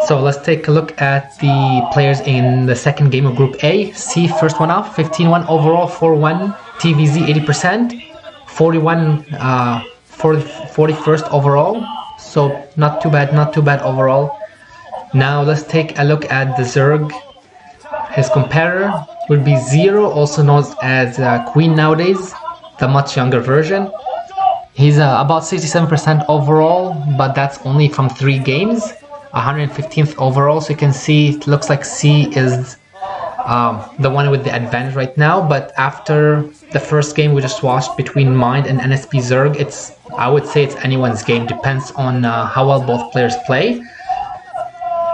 So let's take a look at the players in the second game of Group A. C, first one off, 15-1 overall, 4-1, TVZ 80%, 41, 41st overall. So not too bad overall. Now let's take a look at the Zerg. His competitor would be ZerO, also known as Queen nowadays, the much younger version. He's about 67% overall, but that's only from 3 games. 115th overall, so you can see it looks like C is the one with the advantage right now, but after the first game we just watched between Mind and NSP Zerg, I would say it's anyone's game, depends on how well both players play.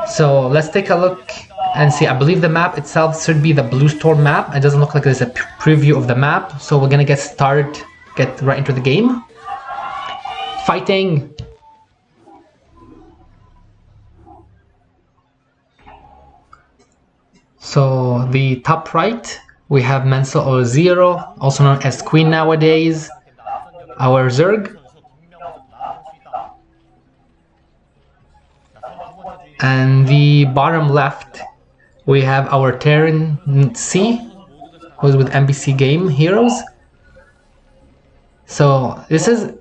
So let's take a look and see. I believe the map itself should be the Blue Storm map. It doesn't look like there's a preview of the map, so we're gonna get started, get right into the game. Fighting! So the top right, we have MSL or ZerO, also known as Queen nowadays, our Zerg. And the bottom left, we have our Terran C, who's with MBC Game Heroes. So this is,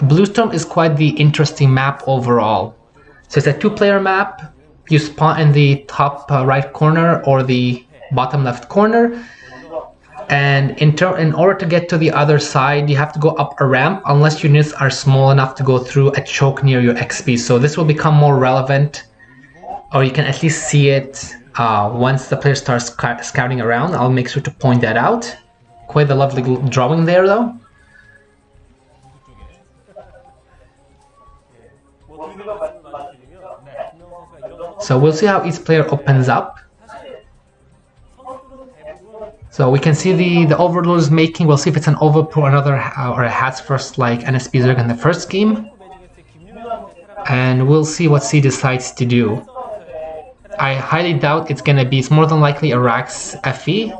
Bluestorm is quite the interesting map overall. So it's a 2-player map. You spawn in the top right corner or the bottom left corner, and in order to get to the other side you have to go up a ramp unless your units are small enough to go through a choke near your XP. So this will become more relevant, or you can at least see it once the player starts scouting around. I'll make sure to point that out. Quite a lovely drawing there though. So we'll see how each player opens up. So we can see the Overlord is making. We'll see if it's an Overpro or another or a Hats first like NSP Zerg in the first game, and we'll see what C decides to do. I highly doubt it's gonna be. It's more than likely a Rax FE.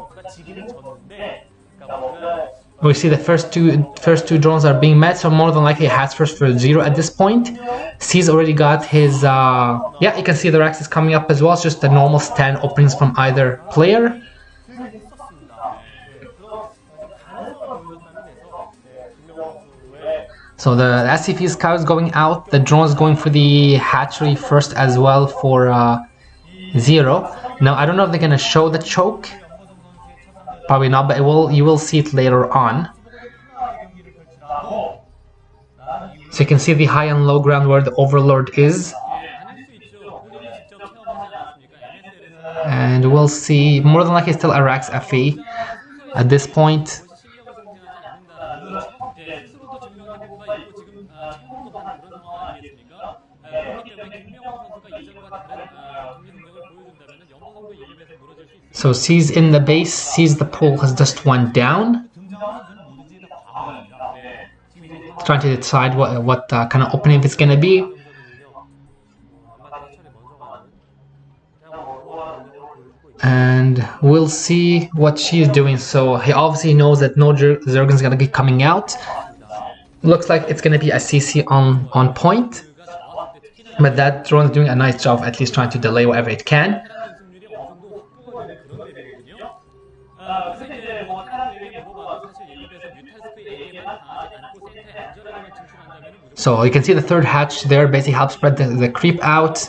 We see the first two drones are being met, so more than likely Hats first for ZerO at this point. C's already got his, yeah, you can see the Rax is coming up as well. It's just the normal stand openings from either player. So the SCP scout is going out, the drone is going for the hatchery first as well for ZerO. Now I don't know if they're gonna show the choke. Probably not, but you will see it later on. So you can see the high and low ground where the Overlord is. And we'll see, more than likely still a Rax FE at this point. So C's in the base, sees the pool has just went down. Trying to decide what kind of opening it's gonna be. And we'll see what she's doing. So he obviously knows that no Zergan's gonna be coming out. Looks like it's gonna be a CC on point. But that drone's doing a nice job, at least trying to delay whatever it can. So you can see the third hatch there basically helps spread the creep out.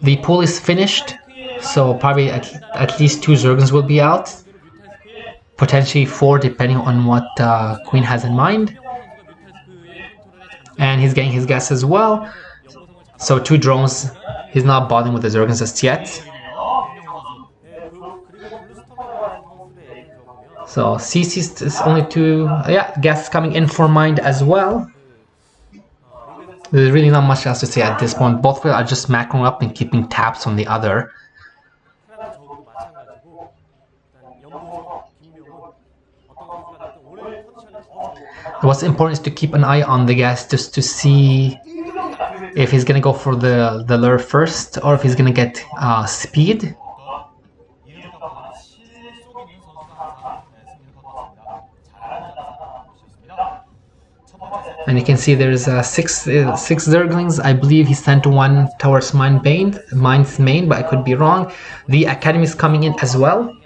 The pool is finished, so probably at least 2 Zergans will be out. Potentially 4 depending on what Queen has in mind. And he's getting his gas as well. So 2 drones, he's not bothering with the Zergans just yet. So CC is only 2, yeah, gas is coming in for Mind as well. There's really not much else to say at this point. Both players are just macroing up and keeping tabs on the other. What's important is to keep an eye on the gas just to see if he's gonna go for the lure first or if he's gonna get speed. And you can see there's six Zerglings. I believe he sent one towards Mine's main, but I could be wrong. The Academy is coming in as well.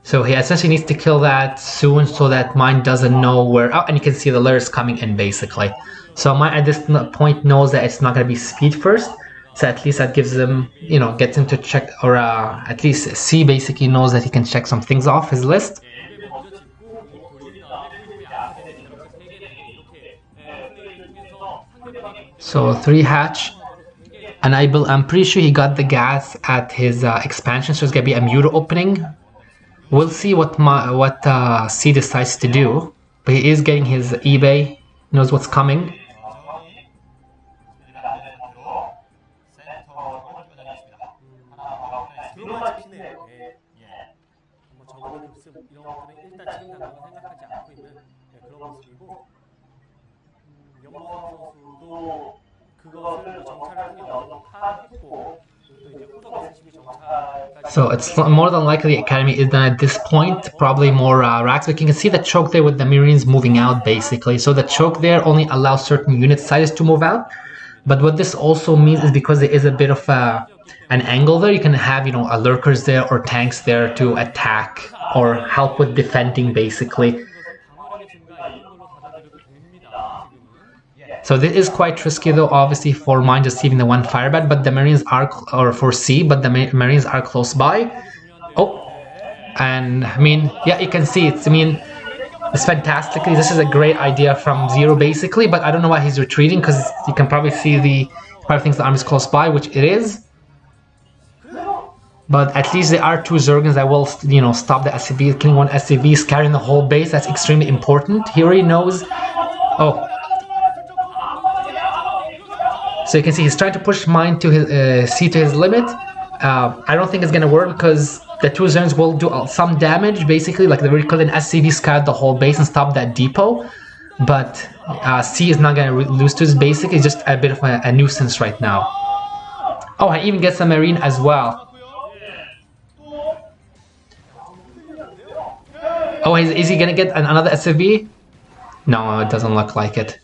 So he essentially needs to kill that soon so that Mine doesn't know where... Oh, and you can see the layers coming in, basically. So Mine at this point knows that it's not going to be speed first. So at least that gives him, you know, gets him to check, or at least C basically knows that he can check some things off his list. So 3 hatch. And I'm pretty sure he got the gas at his expansion, so it's going to be a Muta opening. We'll see what C decides to do, but he is getting his eBay, knows what's coming. So it's more than likely the Academy is done at this point, probably more racks. But you can see the choke there with the Marines moving out, basically. So the choke there only allows certain unit sizes to move out. But what this also means is because there is a bit of an angle there, you can have, you know, lurkers there or tanks there to attack or help with defending, basically. So this is quite risky, though, obviously, for Mine just leaving the one firebat, but the Marines are, or for C, but the Marines are close by. Oh, and I mean, yeah, you can see it's, I mean, it's fantastically, this is a great idea from ZerO, basically, but I don't know why he's retreating, because you can probably see he probably thinks the army is close by, which it is. But at least there are 2 Zerglings that will, you know, stop the SCV, killing 1 SCV, scattering the whole base. That's extremely important. He already knows. Oh. So you can see he's trying to push Mine to his C to his limit. I don't think it's gonna work because the 2 Zerglings will do some damage, basically, like the Recall and SCV scout the whole base and stop that depot. But C is not gonna lose to his basic. It's just a bit of a nuisance right now. Oh, and even gets a Marine as well. Oh, is he gonna get another SCV? No, it doesn't look like it.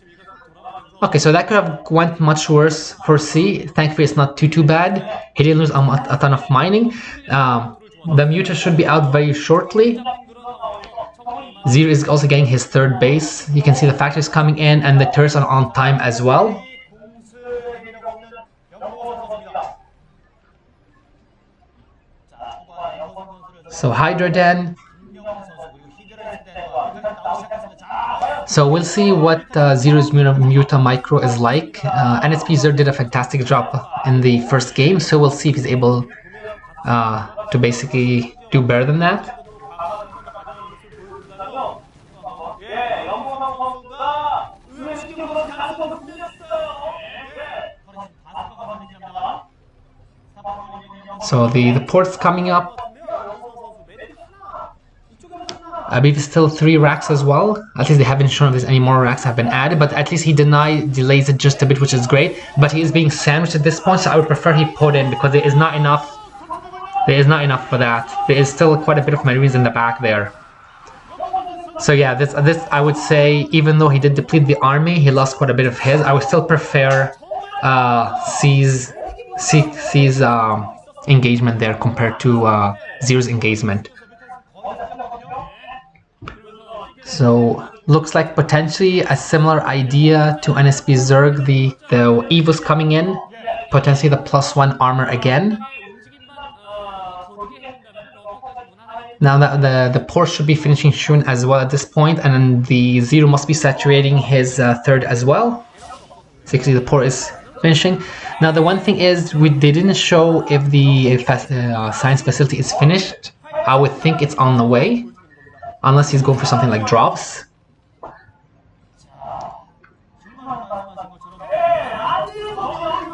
Okay, so that could have went much worse for C. Thankfully, it's not too bad. He didn't lose a ton of mining. The Muta should be out very shortly. ZerO is also getting his 3rd base. You can see the factories coming in, and the turrets are on time as well. So Hydra Den. So we'll see what ZerO's Muta Micro is like. NSP ZerO did a fantastic job in the first game, so we'll see if he's able to basically do better than that. So the port's coming up. I believe it's still 3 racks as well. At least they haven't shown if there's any more racks have been added, but at least he delays it just a bit, which is great. But he is being sandwiched at this point, so I would prefer he put in, because there is not enough. There is not enough for that. There is still quite a bit of Marines in the back there. So yeah, this I would say, even though he did deplete the army, he lost quite a bit of his. I would still prefer C's engagement there compared to ZerO's engagement. So looks like potentially a similar idea to NSP ZerG. The Evo's coming in, potentially the +1 armor again. Now that the port should be finishing soon as well at this point, and then the ZerO must be saturating his 3rd as well. So you can see the port is finishing. Now the one thing is, they didn't show if the science facility is finished. I would think it's on the way. Unless he's going for something like drops.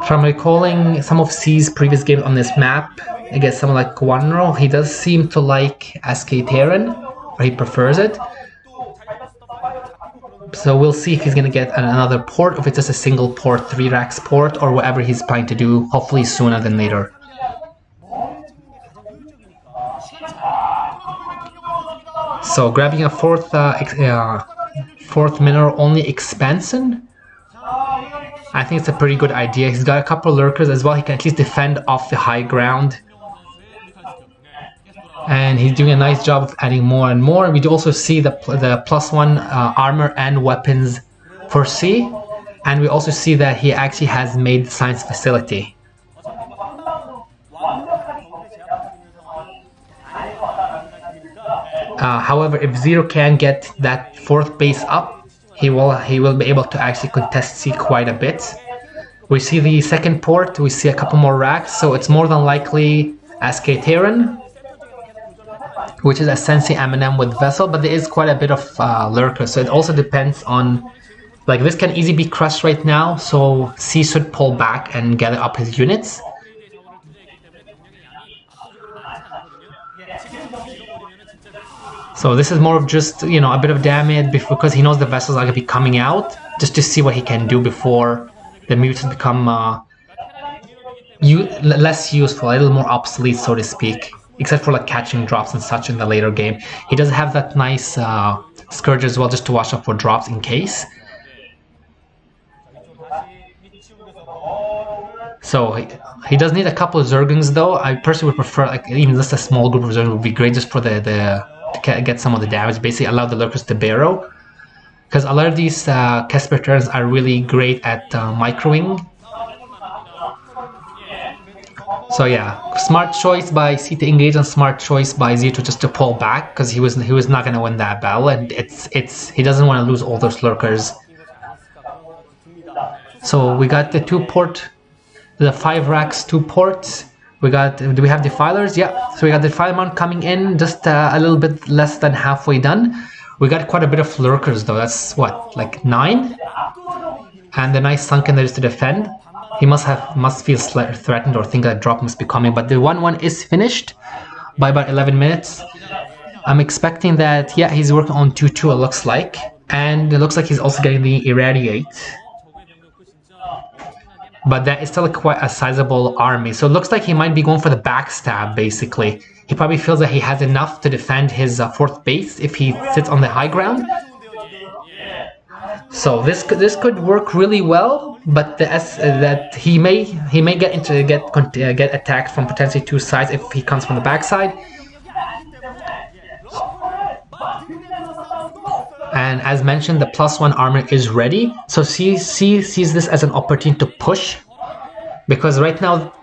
From recalling some of C's previous games on this map, I guess someone like Guanro, he does seem to like SK Terran, or he prefers it. So we'll see if he's going to get another port, or if it's just a single port, 3 racks port, or whatever he's planning to do, hopefully sooner than later. So grabbing a fourth mineral only expansion, I think it's a pretty good idea. He's got a couple lurkers as well. He can at least defend off the high ground. And he's doing a nice job of adding more and more. We do also see the +1 armor and weapons for C. And we also see that he actually has made the science facility. However, if ZerO can get that fourth base up, he will be able to actually contest C quite a bit. We see the second port, we see a couple more racks, so it's more than likely SK Terran, which is a Sensi M&M with Vessel, but there is quite a bit of lurkers, so it also depends on, like, this can easily be crushed right now, so C should pull back and gather up his units. So this is more of just, you know, a bit of damage because he knows the vessels are going to be coming out, just to see what he can do before the mutants become less useful, a little more obsolete, so to speak, except for like catching drops and such in the later game. He does have that nice Scourge as well, just to watch out for drops in case. So he does need a couple of Zerglings though. I personally would prefer, like, even just a small group of Zerglings would be great, just for to get some of the damage, basically allow the lurkers to barrow. Because a lot of these Kesper turns are really great at microing. So yeah, smart choice by C to engage and smart choice by ZerO just to pull back, because he was not going to win that battle, and he doesn't want to lose all those lurkers. So we got the 5 racks, 2 ports. Do we have defilers? Yeah, so we got the Defiler Mount coming in, just a little bit less than halfway done. We got quite a bit of lurkers though, that's what, like 9? And the nice sunken there is to defend. He must feel threatened or think that drop must be coming, but the 1-1 is finished by about 11 minutes. I'm expecting that, yeah, he's working on 2-2 it looks like. And it looks like he's also getting the Irradiate. But that is still quite a sizable army, so it looks like he might be going for the backstab, basically. He probably feels that he has enough to defend his 4th base if he sits on the high ground. So this could work really well, but that he may get attacked from potentially 2 sides if he comes from the backside. And as mentioned, the +1 armor is ready, so C sees this as an opportunity to push, because right now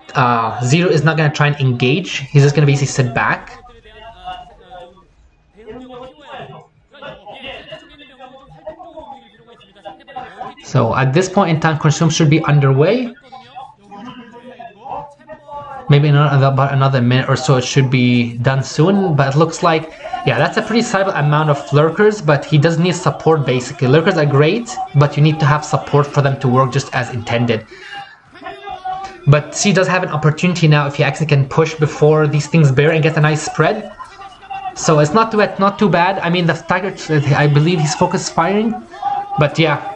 ZerO is not going to try and engage, he's just going to basically sit back. So at this point in time, Consume should be underway. Maybe about another minute or so it should be done soon, but it looks like, yeah, that's a pretty sizable amount of lurkers, but he does need support basically. Lurkers are great, but you need to have support for them to work just as intended. But C does have an opportunity now if he actually can push before these things bear and get a nice spread. So it's not too bad. I mean, the Tiger, I believe he's focus firing, but yeah.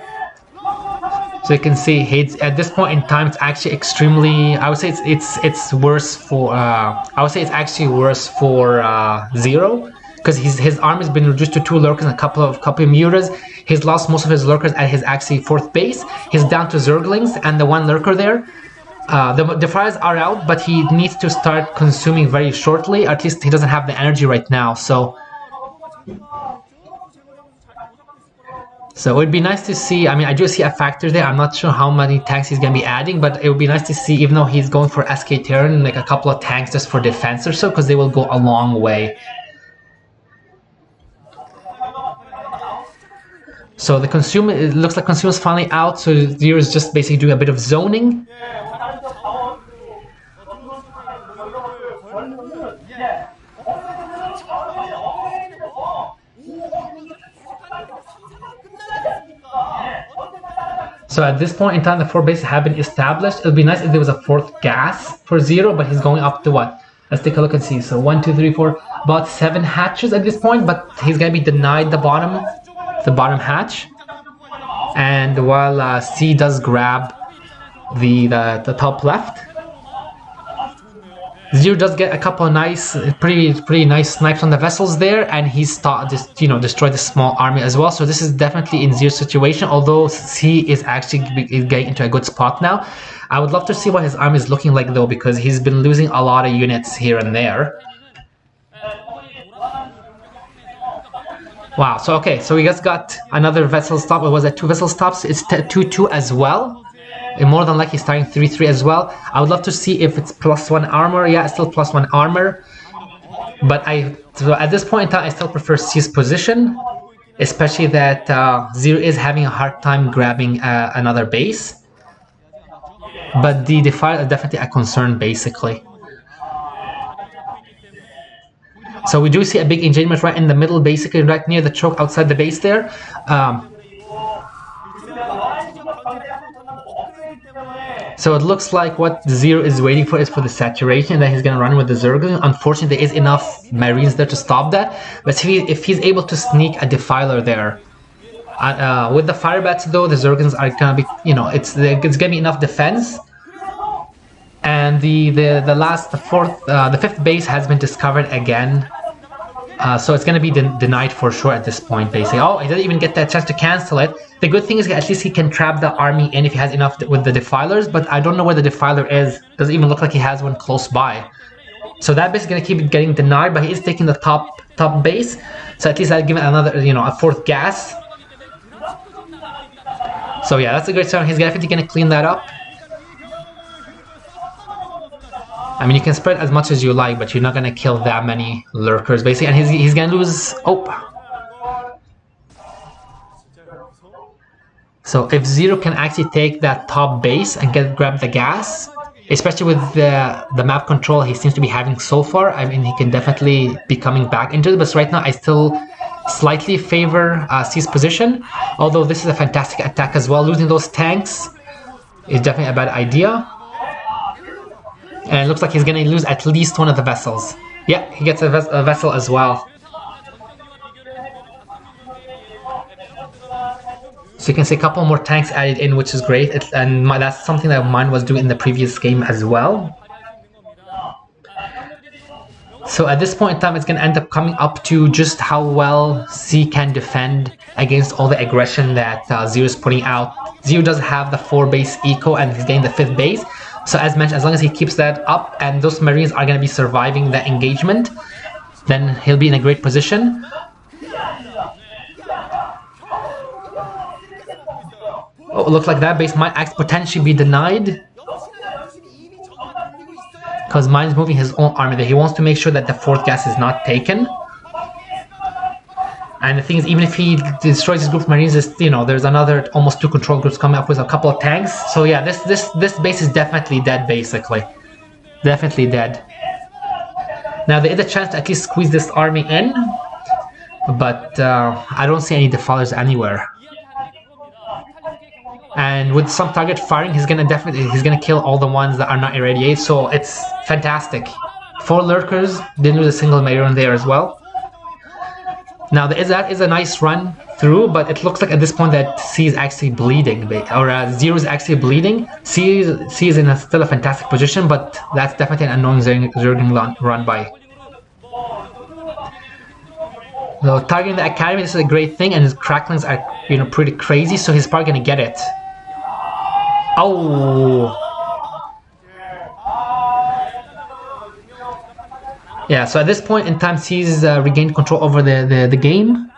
So you can see at this point in time, it's actually extremely. I would say it's worse for. I would say it's actually worse for ZerO, because his army has been reduced to 2 lurkers and a couple of mutas. He's lost most of his lurkers at his actually 4th base. He's down to Zerglings and the 1 lurker there. The fires are out, but he needs to start consuming very shortly. At least he doesn't have the energy right now. So it would be nice to see. I mean, I do see a factor there. I'm not sure how many tanks he's going to be adding, but it would be nice to see, even though he's going for SK Terran, like a couple of tanks just for defense or so, because they will go a long way. So the Consume, it looks like Consume is finally out, so ZerO is just basically doing a bit of zoning. So at this point in time, the 4 bases have been established. It would be nice if there was a 4th gas for ZerO, but he's going up to what? Let's take a look and see. So 1, 2, 3, 4, about 7 hatches at this point, but he's going to be denied the bottom hatch. And while C does grab the top left. ZerO does get a couple of nice, pretty nice snipes on the vessels there, and he's destroyed the small army as well. So this is definitely in ZerO's situation. Although he is actually getting into a good spot now, I would love to see what his army is looking like though, because he's been losing a lot of units here and there. Wow. So okay, so we just got another vessel stop. It was at 2 vessel stops. It's 2-2 as well. And more than likely starting 3-3 as well. I would love to see if it's +1 armor. Yeah, it's still +1 armor. But so at this point in time, I still prefer C's position, especially that ZerO is having a hard time grabbing another base. But the Defiler is definitely a concern, basically. So we do see a big engagement right in the middle, basically right near the choke outside the base there. So it looks like what ZerO is waiting for is for the saturation, that he's going to run with the Zerglings. Unfortunately, there is enough Marines there to stop that. But if he's able to sneak a Defiler there, with the Fire Bats though, the Zerglings are going to be, it's going to be enough defense. And the fifth base has been discovered again. So it's going to be denied for sure at this point, basically. Oh, he doesn't even get that chance to cancel it. The good thing is at least he can trap the army in if he has enough with the Defilers, but I don't know where the Defiler is. Doesn't even look like he has one close by. So that base is going to keep getting denied, but he is taking the top base. So at least I'll give it another, a fourth gas. So yeah, that's a great start. He's definitely going to clean that up. I mean, you can spread as much as you like, but you're not going to kill that many lurkers, basically. And he's going to lose... Oh! So if ZerO can actually take that top base and grab the gas, especially with the map control he seems to be having so far, I mean, he can definitely be coming back into it. But right now, I still slightly favor C's position. Although this is a fantastic attack as well. Losing those tanks is definitely a bad idea. And it looks like he's going to lose at least one of the vessels. Yeah, he gets a vessel as well. So you can see a couple more tanks added in, which is great. And that's something that mine was doing in the previous game as well. So at this point in time, it's going to end up coming up to just how well C can defend against all the aggression that ZerO is putting out. ZerO does have the 4 base eco and he's getting the 5th base. So as mentioned, as long as he keeps that up and those Marines are going to be surviving the engagement, then he'll be in a great position. Oh, it looks like that base might potentially be denied. Because mine's moving his own army there. He wants to make sure that the 4th gas is not taken. And the thing is, even if he destroys his group of Marines, there's another almost 2 control groups coming up with a couple of tanks. So yeah, this base is definitely dead, basically. Definitely dead. Now there is a chance to at least squeeze this army in, but I don't see any Defilers anywhere. And with some target firing, he's gonna kill all the ones that are not irradiated. So it's fantastic. 4 lurkers, didn't lose a single Marine there as well. Now that is a nice run through, but it looks like at this point that C is actually bleeding, or ZerO is actually bleeding. C is in still a fantastic position, but that's definitely an annoying Zergling run by. So targeting the academy, this is a great thing, and his cracklings are pretty crazy, so he's probably gonna get it. Oh. Yeah, so at this point in time, C's regained control over the game.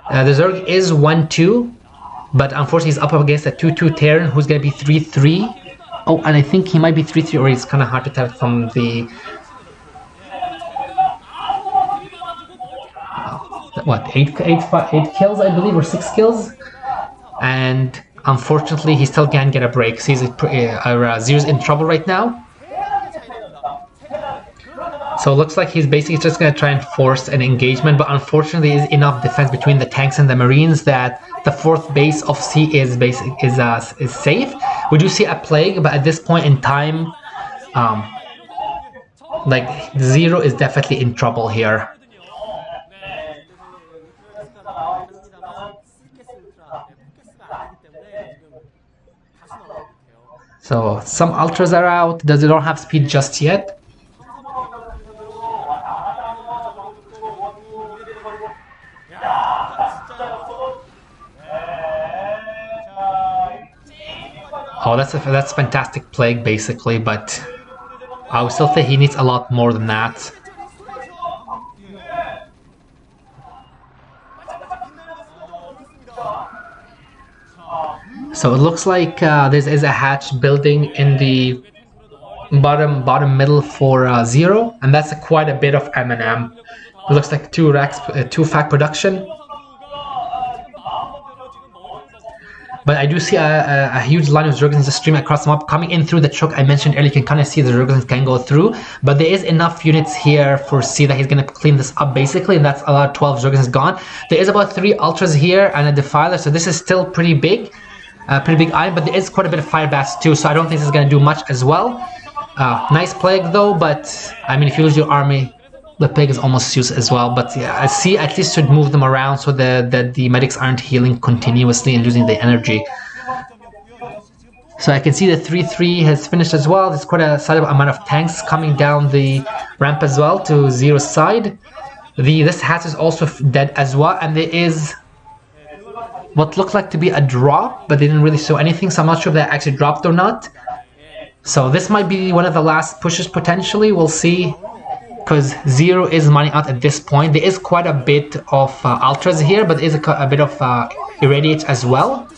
The Zerg is 1-2, but unfortunately he's up against a 2-2 Terran who's going to be 3-3. Oh, and I think he might be 3-3, or it's kind of hard to tell from the... what, 8 kills, I believe, or 6 kills? And unfortunately, he still can't get a break. ZerO's in trouble right now. So it looks like he's basically just going to try and force an engagement, but unfortunately there's enough defense between the tanks and the Marines that the 4th base of C is safe. We do see a plague, but at this point in time, like ZerO is definitely in trouble here. So some ultras are out. They don't have speed just yet. Oh, that's fantastic plague basically, but I would still think he needs a lot more than that. So it looks like there is a hatch building in the bottom middle for ZerO, and that's quite a bit of M&M. It looks like two fact production. But I do see a huge line of Zerglings in the stream across the map coming in through the choke I mentioned earlier. You can kind of see the Zerglings can go through, but there is enough units here for C that he's going to clean this up basically, and that's about 12 Zerglings gone. There is about 3 Ultras here and a Defiler, so this is still pretty big iron, but there is quite a bit of Fire Bats too, so I don't think this is going to do much as well. Nice Plague though, but I mean if you lose your army, the Plague is almost useless as well. But yeah, I see at least should move them around so that the medics aren't healing continuously and losing the energy. So I can see the 3-3 has finished as well. There's quite a sizable amount of tanks coming down the ramp as well to ZerO's side. This hatch is also dead as well, and there is what looked like to be a drop, but they didn't really show anything, so I'm not sure if that actually dropped or not. So this might be one of the last pushes potentially, we'll see, because ZerO is mining out at this point. There is quite a bit of Ultras here, but there is a bit of Irradiates as well.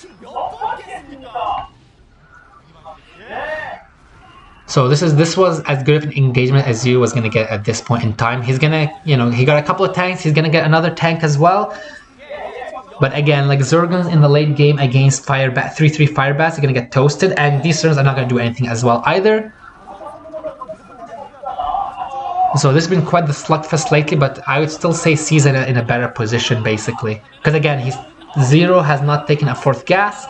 So this was as good of an engagement as ZerO was going to get at this point in time. He's going to, he got a couple of tanks, he's going to get another tank as well. But again, like Zerglings in the late game against 3-3 Fire Bats are going to get toasted, and these turns are not going to do anything as well either. So this has been quite the slugfest lately, but I would still say C's in a better position basically. Because again, ZerO has not taken a 4th gas.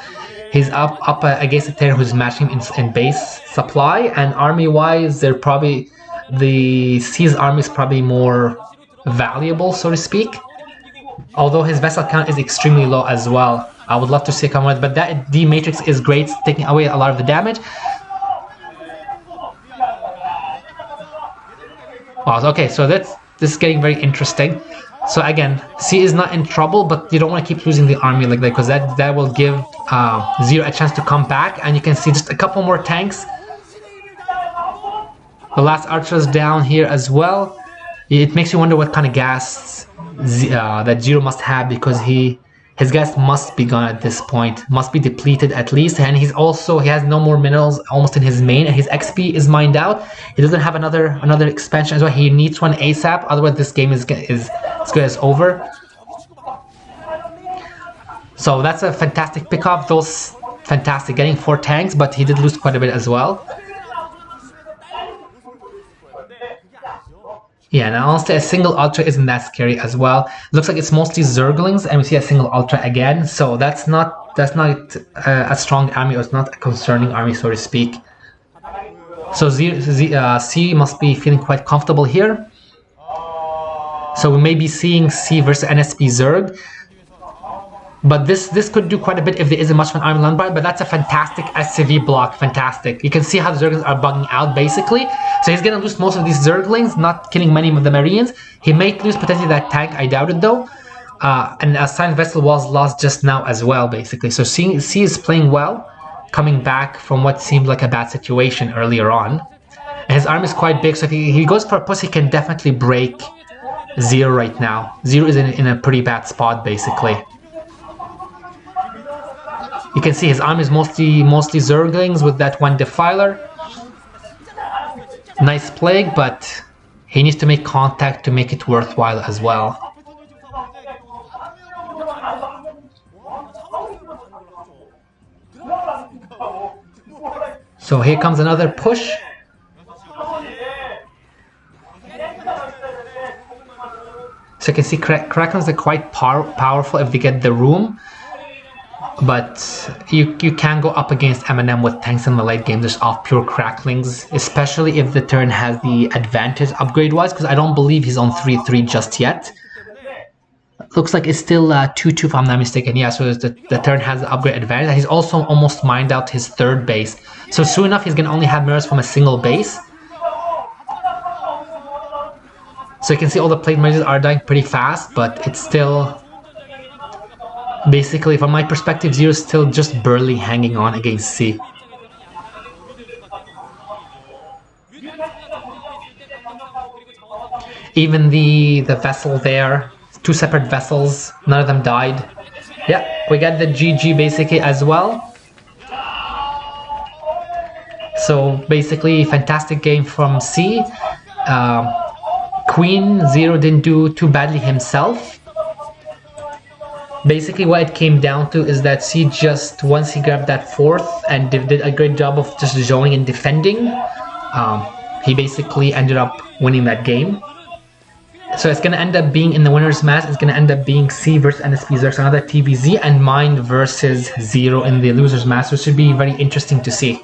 He's up against a Terran who's matching in base supply, and army-wise, the C's army is probably more valuable, so to speak. Although his vessel count is extremely low as well. I would love to see a comment, but that D matrix is great, taking away a lot of the damage. Wow, okay, so this is getting very interesting. So again, C is not in trouble, but you don't want to keep losing the army like that, because that will give ZerO a chance to come back, and you can see just a couple more tanks. The last archer is down here as well. It makes you wonder what kind of gas that ZerO must have, because his gas must be gone at this point, must be depleted at least, and he has no more minerals almost in his main, and his XP is mined out. He doesn't have another expansion as well. He needs one ASAP, otherwise this game is as good as over. So that's a fantastic pickup. Those fantastic, getting 4 tanks, but he did lose quite a bit as well. Yeah, and honestly, a single Ultra isn't that scary as well. Looks like it's mostly Zerglings, and we see a single Ultra again. So that's not a strong army, or it's not a concerning army, so to speak. So C must be feeling quite comfortable here. So we may be seeing C versus NSP Zerg. But this could do quite a bit if there isn't much of an army land by, but that's a fantastic SCV block, fantastic. You can see how the Zerglings are bugging out basically. So he's gonna lose most of these Zerglings, not killing many of the Marines. He may lose potentially that tank, I doubt it though. And a Assigned Vessel was lost just now as well basically. So C is playing well, coming back from what seemed like a bad situation earlier on. And his army is quite big, so if he goes for a push, he can definitely break ZerO right now. ZerO is in a pretty bad spot basically. You can see his army is mostly Zerglings with that one Defiler. Nice Plague, but he needs to make contact to make it worthwhile as well. So here comes another push. So you can see Krakens are quite powerful if they get the room. But you can go up against M&M with tanks in the late game just off pure cracklings, especially if the turn has the advantage upgrade-wise, because I don't believe he's on 3-3 just yet. looks like it's still 2-2 if I'm not mistaken. Yeah, so the turn has the upgrade advantage. He's also almost mined out his third base. So soon enough, he's going to only have mirrors from a single base. So you can see all the plate merges are dying pretty fast, but it's still... Basically, from my perspective, ZerO is still just barely hanging on against C. Even the vessel there, 2 separate vessels, none of them died. Yeah, we got the GG basically as well. So basically, fantastic game from C. Queen, ZerO didn't do too badly himself. Basically what it came down to is that C just, once he grabbed that fourth and did a great job of just zoning and defending, he basically ended up winning that game. So it's going to end up being, in the winner's match, it's going to end up being C versus NSP versus another TVZ, and mine versus ZerO in the loser's match, so it should be very interesting to see.